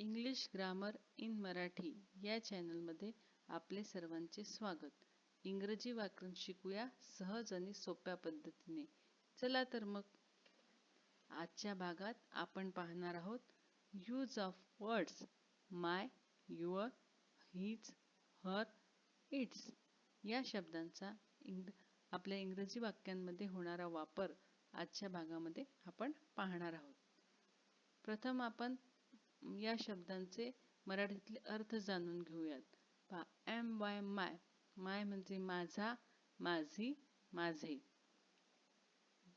English grammar in Marathi या चॅनलमध्ये आपले सर्वांचे स्वागत. इंग्रजी व्याकरण शिकूया सहज आणि सोप्या पद्धतीने. चला तर मग आजच्या भागात आपण पाहणार आहोत use of words my, your, his, her, it's या शब्दांचा आपल्या इंग्रजी वाक्यांमध्ये होणारा वापर आजच्या भागामध्ये आपण पाहणार आहोत. प्रथम आपण या शब्दांचे मराठीतले अर्थ जाणून घेऊयात. पहा, एम वाय माय, माय म्हणजे माझा, माझी, माझे.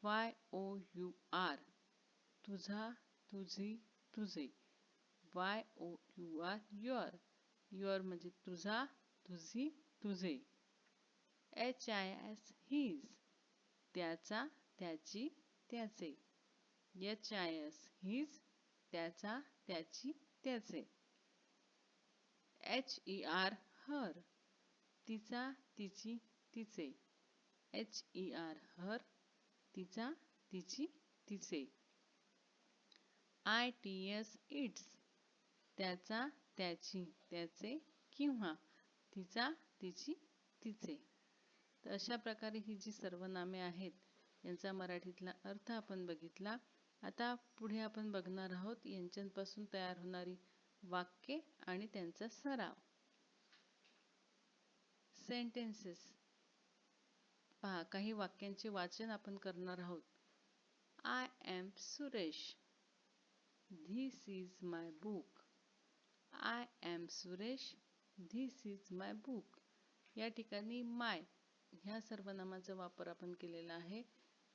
वाय ओ यू आर, तुझा, तुझी, तुझे. Y O U R, your, your म्हणजे तुझा, तुझी, तुझे. एच आय एस, हिज, त्याचा, त्याची, त्याचे. एच आय एस, हिज, त्याचा, त्याची, त्याचे. एच ई आर, हर, तिचा, तिची, तिचे. एच ई आर, हर, तिचा, तिची, तिचे. आय टी एस, इट्स, त्याचा, त्याची, त्याचे किंवा तिचा, तिची, तिचे. तर अशा प्रकारे ही जी सर्वनामे आहेत यांचा मराठीतला अर्थ आपण बघितला. आता पुढे आपण बघणार आहोत यांच्यापासून तयार होणारी वाक्ये आणि त्यांचा सराव. सेंटेन्सेस. पहा, काही वाक्यांचे वाचन आपण करणार आहोत. I am Suresh. This is my book. I am Suresh. This is my book. या ठिकाणी माय ह्या सर्वनामाचा वापर आपण केलेला आहे.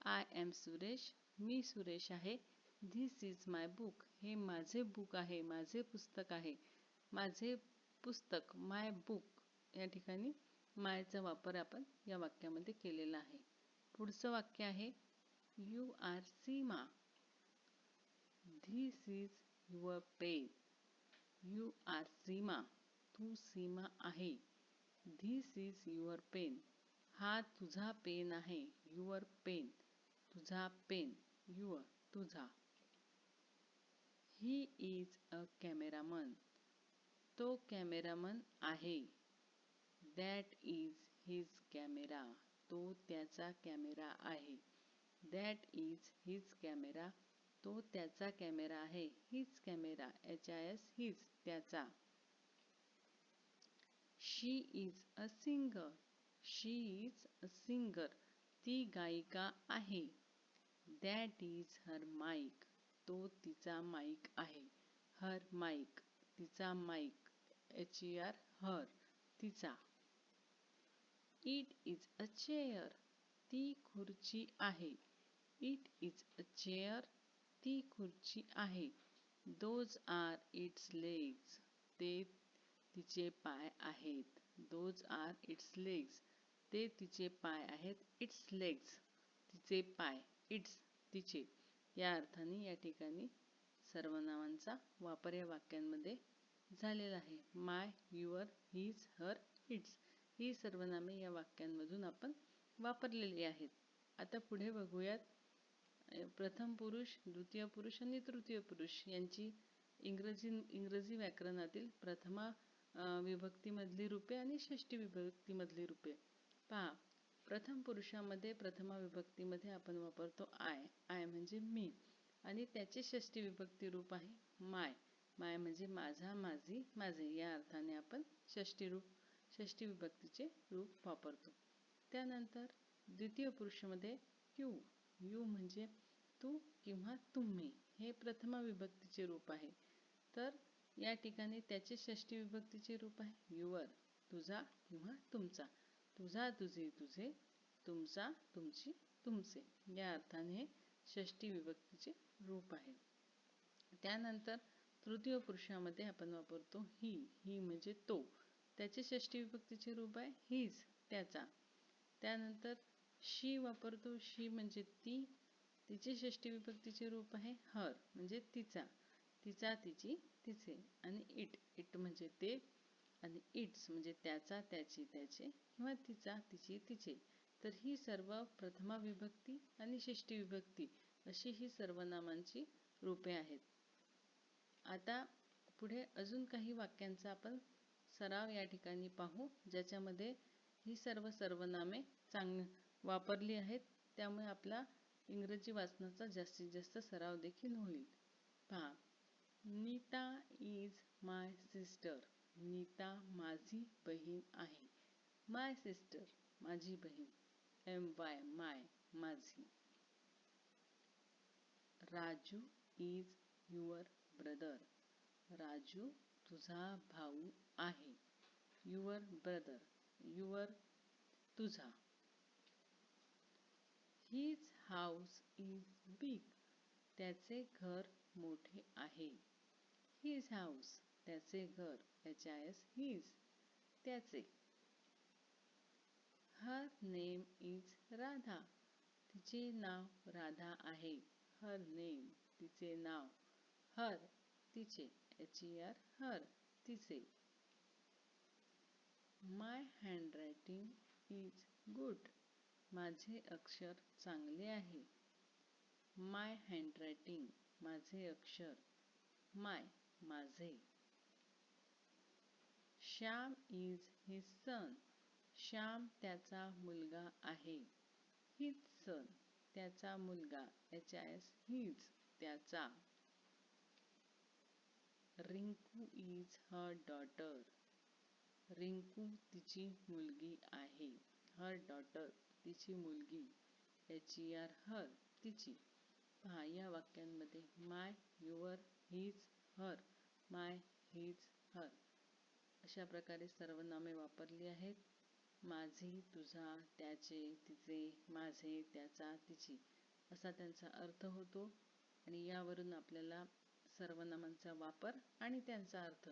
आय एम सुरेश, मी सुरेश आहे. धिस इज माय बुक, हे माझे बुक आहे, माझे पुस्तक आहे. माझे पुस्तक, माय बुक, या ठिकाणी मायचा वापर आपण या वाक्यामध्ये केलेला आहे. पुढचं वाक्य आहे you are Seema. This is your pen. You are Seema, तू सीमा आहे. धिस इज युअर पेन, हा तुझा पेन आहे. युअर पेन, तुझा पेन. युअर, तुझा. ही इज अ कॅमेरामन, तो कॅमेरामन आहे. दॅट इज हिज कॅमेरा, तो त्याचा कॅमेरा आहे. दॅट इज हिज कॅमेरा, तो त्याचा कॅमेरा आहे. His camera, H I S, his, त्याचा. She is a singer. She is a singer, ती गायिका आहे. दॅट इज हर माईक, तो तिचा माईक आहे. हर माईक, तिचा माईक. एच ई आर, हर, तिचा. इट इज अ चेअर, ती खुर्ची आहे. इट इज अ चेअर, ती खुर्ची आहे. दोज आर इट्स लेग्स, ते तिचे पाय आहेत. दोज आर इट्स लेग्स, ते तिचे पाय आहेत. इट्स लेग्स, तिचे पाय. इट्स, तिचे. या अर्थाने या ठिकाणी सर्वनामांचा वापर या वाक्यांमध्ये झालेला आहे. My, your, his, her, its ही सर्वनामे या वाक्यांमधून आपण वापरलेली आहेत. आता पुढे बघूयात प्रथम पुरुष, द्वितीय पुरुष आणि तृतीय पुरुष यांची इंग्रजी व्याकरणातील प्रथमा विभक्तीमधली रूपे आणि षष्टी विभक्तीमधली रूपे. पहा, प्रथम पुरुषामध्ये प्रथमा विभक्तीमध्ये आपण वापरतो आय. आय म्हणजे मी आणि त्याचे षष्टी विभक्ती रूप आहे माय. माय म्हणजे माझा, माझी, माझे. या अर्थाने आपण षष्टी विभक्तीचे रूप वापरतो. त्यानंतर द्वितीय पुरुषामध्ये यू. यू म्हणजे तू किंवा तुम्ही, हे प्रथमा विभक्तीचे रूप आहे. तर या ठिकाणी त्याचे षष्टी विभक्तीचे रूप आहे युअर, तुझा किंवा तुमचा. तुझा, तुझे, तुझे. तुमचा, तुमची, तुमचे. या अर्थाने षष्टी विभक्तीचे रूप आहे. त्यानंतर तृतीय पुरुषामध्ये आपण वापरतो ही. ही म्हणजे तो, त्याचे षष्टी विभक्तीचे रूप आहे हिज, त्याचा. त्यानंतर शी वापरतो. शी म्हणजे ती, तिचे षष्टी विभक्तीचे रूप आहे हर म्हणजे तिचा. तिचा, तिची, तिचे. आणि इट. इट म्हणजे ते आणि इट्स म्हणजे त्याचा, त्याची, त्याचे किंवा तिचा, तिची, तिचे. तर ही सर्व प्रथमा विभक्ती आणि षष्टी विभक्ती अशी ही सर्वनामांची रूपे आहेत. आता पुढे अजून काही वाक्यांचा आपण सराव या ठिकाणी पाहू, ज्याच्यामध्ये ही सर्व सर्वनामे वापरली आहेत. त्यामुळे आपला इंग्रजी वाचनाचा जास्तीत जास्त सराव देखील होईल. पहा, Neeta is my sister. Neeta माझी बहीण आहे. माय सिस्टर माझी बहीण. my माय माझी. Raju is your brother. Raju तुझा भाऊ आहे. युअर ब्रदर, युअर तुझा. His house is big. त्याचे घर मोठे आहे. हिज हाऊस त्याचे घर. HIS हिज त्याचे. Her name is Radha. तिचे नाव राधा आहे. हर नेम तिचे नाव. हर तिचे. HER हर तिचे. माय हँडरायटिंग इज गुड. माझे अक्षर चांगले आहे. माय हँडरायटिंग माझे अक्षर. माय माझे. Shyam is his son. Shyam त्याचा मुलगा आहे. हिज सन त्याचा मुलगा. HIS हिज त्याचा. Rinku is her daughter. Rinku तिची मुलगी आहे. हर डॉटर तिची मुलगी. HER हर तिची. पहा, या वाक्यांमध्ये my, your, his, her, my, his, her अशा प्रकारे सर्वनामे वापरली आहेत. माझी, तुझा, त्याचे, तिचे, माझे, त्याचा, तिची असा त्यांचा अर्थ होतो. आणि यावरून आपल्याला सर्वनामांचा वापर आणि त्यांचा अर्थ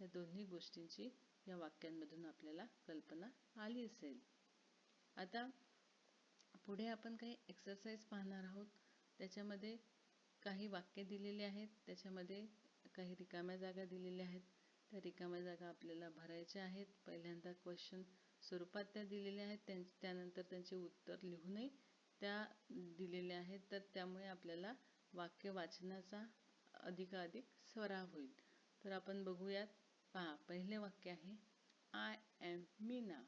या दोन्ही गोष्टींची या वाक्यांमधून आपल्याला कल्पना आली असेल. आता पुढे आपण काही एक्सरसाइज पाहणार आहोत. त्याच्यामध्ये काही वाक्य दिलेले आहेत. त्याच्यामध्ये काही रिकाम्या जागा दिलेल्या आहेत. त्या रिकाम्या जागा आपल्याला भरायच्या आहेत. पहिल्यांदा क्वेश्चन स्वरूपात त्या दिलेल्या आहेत. त्यानंतर त्यांचे उत्तर लिहूनही त्या दिलेल्या आहेत. तर त्यामुळे आपल्याला वाक्य वाचनाचा अधिकाधिक सराव होईल. तर आपण बघूयात. पहा, पहिले वाक्य आहे, I am Meena.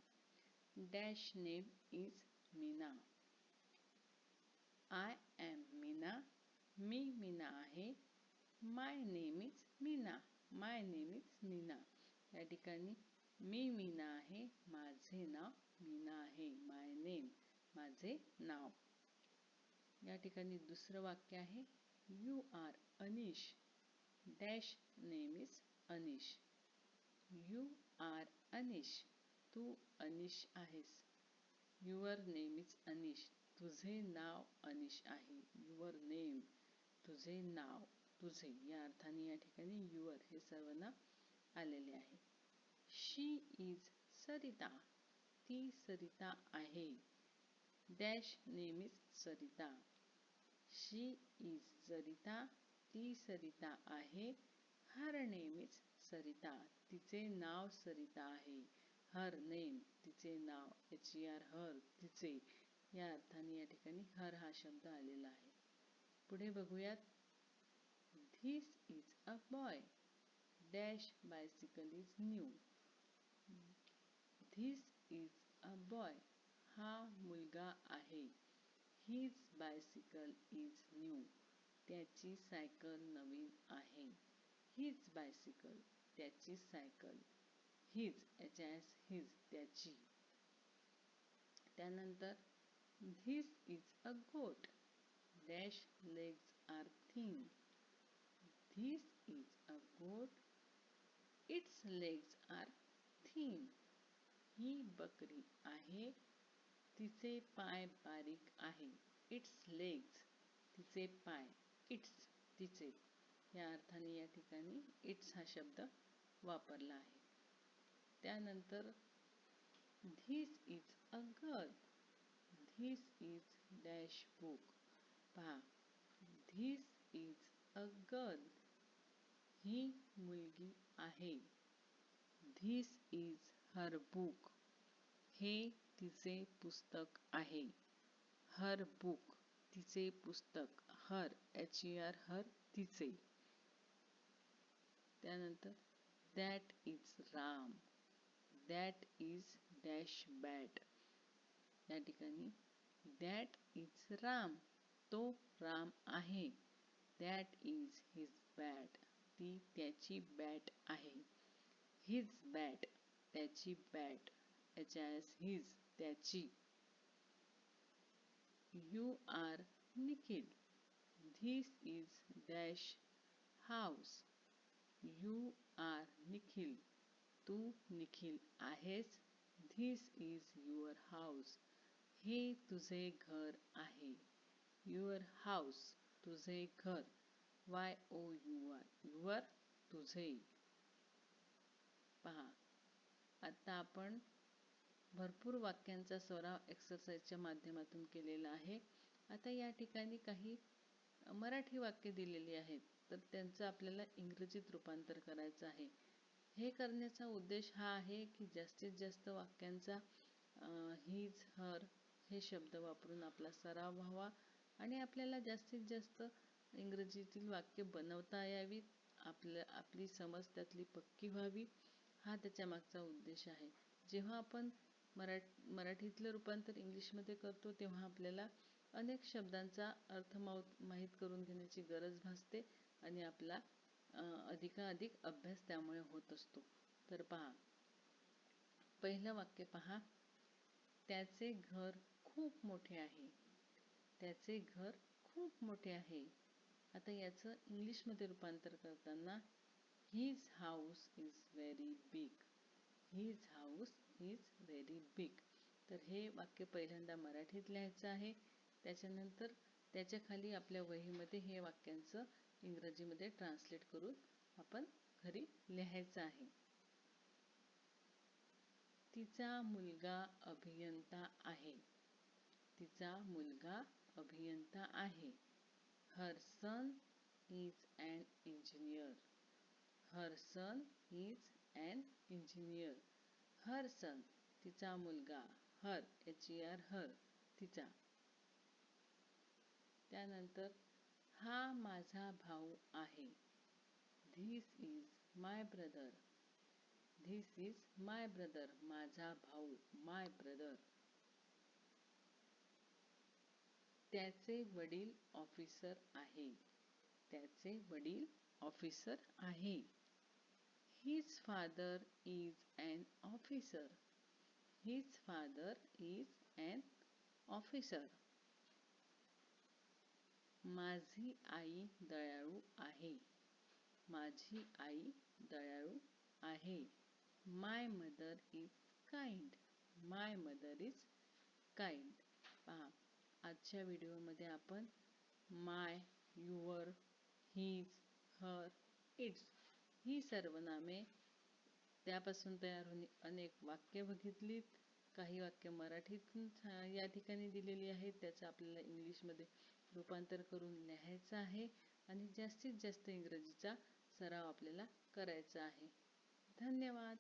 Dash name is Meena. I am Meena. मी मीना आहे. My name is Meena. My name is Meena. या ठिकाणी मी मीना आहे. माझे नाव मीना आहे. माय नेम माझे नाव. या ठिकाणी दुसरं वाक्य आहे, you are Anish. Dash name is Anish. You are Anish. तू अनिश आहेस. Your name is Anish. तुझे नाव अनिश आहे. युअर नेम तुझे नाव. तुझे या अर्थाने या ठिकाणी युअर हे सर्वनाम आलेले आहे. शी इज सरिता. ती सरिता आहे. Dash name is Sarita. She is Sarita. ती सरिता आहे. Her name is Sarita. तिचे नाव सरिता आहे. हर नेम तिचे नाव. HER हर तिचे या अर्थाने या ठिकाणी हर हा शब्द आलेला आहे. पुढे बघूयात. This is a boy. Dash bicycle is new. This is a boy. हा मुलगा आहे. His bicycle is new. त्याची सायकल नवीन आहे. हिज बायसिकल त्याची सायकल. हिज HIS हिज त्याची. त्यानंतर this is a goat. Dash legs are thin. This is a goat. Its legs are thin. ही बकरी आहे. तिचे पाय बारीक आहे. इट्स लेग्स तिचे पाय. इट्स तिचे या अर्थाने या ठिकाणी इट्स हा शब्द वापरला आहे. त्यानंतर this is a girl. This is dash book. पहा, धिस इज अ गर्ल. ही मुलगी आहे. This is her book. हे तिचे पुस्तक आहे. हर बुक तिचे पुस्तक. हर HER हर तिचे. त्यानंतर that is Ram. That is dash bat. या ठिकाणी दॅट इज राम, तो राम आहे. दॅट इज हिज बॅट, ती त्याची बॅट आहे. हिज बॅट, त्याची बॅट. HIS हिज, त्याची. You are Nikhil. This is dash house. You are Nikhil. तू निखिल आहेस. This is your house. हे तुझे घर आहे. Your house, तुझे घर. YOUR, your, तुझे. पहा, आता आपण भरपूर वाक्यांचा सराव एक्सरसाइजच्या माध्यमातून केलेला आहे. आता या ठिकाणी काही मराठी वाक्य दिलेली आहेत, तर त्यांचं आपल्याला इंग्रजीत रूपांतर करायचं आहे. हे करण्याचा उद्देश हा आहे की जास्तीत जास्त वाक्यांचा हिज, हर हे शब्द वापरून आपला सराव व्हावा आणि आपल्याला जास्तीत जास्त इंग्रजीतील वाक्य बनवता यावीत. आपली समज त्यातली पक्की व्हावी, हा त्याच्या मागचा उद्देश आहे. जेव्हा आपण मराठीतलं रूपांतर इंग्लिशमध्ये करतो तेव्हा आपल्याला अनेक शब्दांचा अर्थ माहीत करून घेण्याची गरज भासते आणि आपला अधिकाधिक अभ्यास त्यामुळे होत असतो. तर पहा, पहिलं वाक्य पहा. त्याचे घर खूप मोठे आहे. त्याचे घर खूप मोठे आहे. आता याचं इंग्लिशमध्ये रूपांतर करताना his house is very big. His house is very big. तर हे वाक्य पहिल्यांदा मराठीत लिहायचं आहे. त्याच्यानंतर त्याच्या खाली आपल्या वहीमध्ये हे वाक्यांचं इंग्रजीमध्ये ट्रान्सलेट करून आपण घरी लिहायचं आहे. तिचा मुलगा अभियंता आहे. तिचा मुलगा अभियंता आहे. Her son is an engineer. Her son is an engineer. Her son, तिचा मुलगा. हर, HER हर, तिचा. त्यानंतर हा माझा भाऊ आहे. This is my brother. This is my brother, माझा भाऊ, माय ब्रदर. त्याचे वडील ऑफिसर आहे. त्याचे वडील ऑफिसर आहे. His father is an officer. His father is an officer. माझी आई दयाळू आहे. माझी आई दयाळू आहे. My mother is kind. My mother is kind. पहा, आजच्या व्हिडिओमध्ये आपण my, your, his, her, its ही सर्वनामे, त्यापासून तयार होणे अनेक वाक्य बघितलीत. काही वाक्य मराठीतून या ठिकाणी दिलेली आहेत, त्याचं आपल्याला इंग्लिशमध्ये रूपांतर करून लिहायचं आहे आणि जास्तीत जास्त इंग्रजीचा सराव आपल्याला करायचा आहे. धन्यवाद.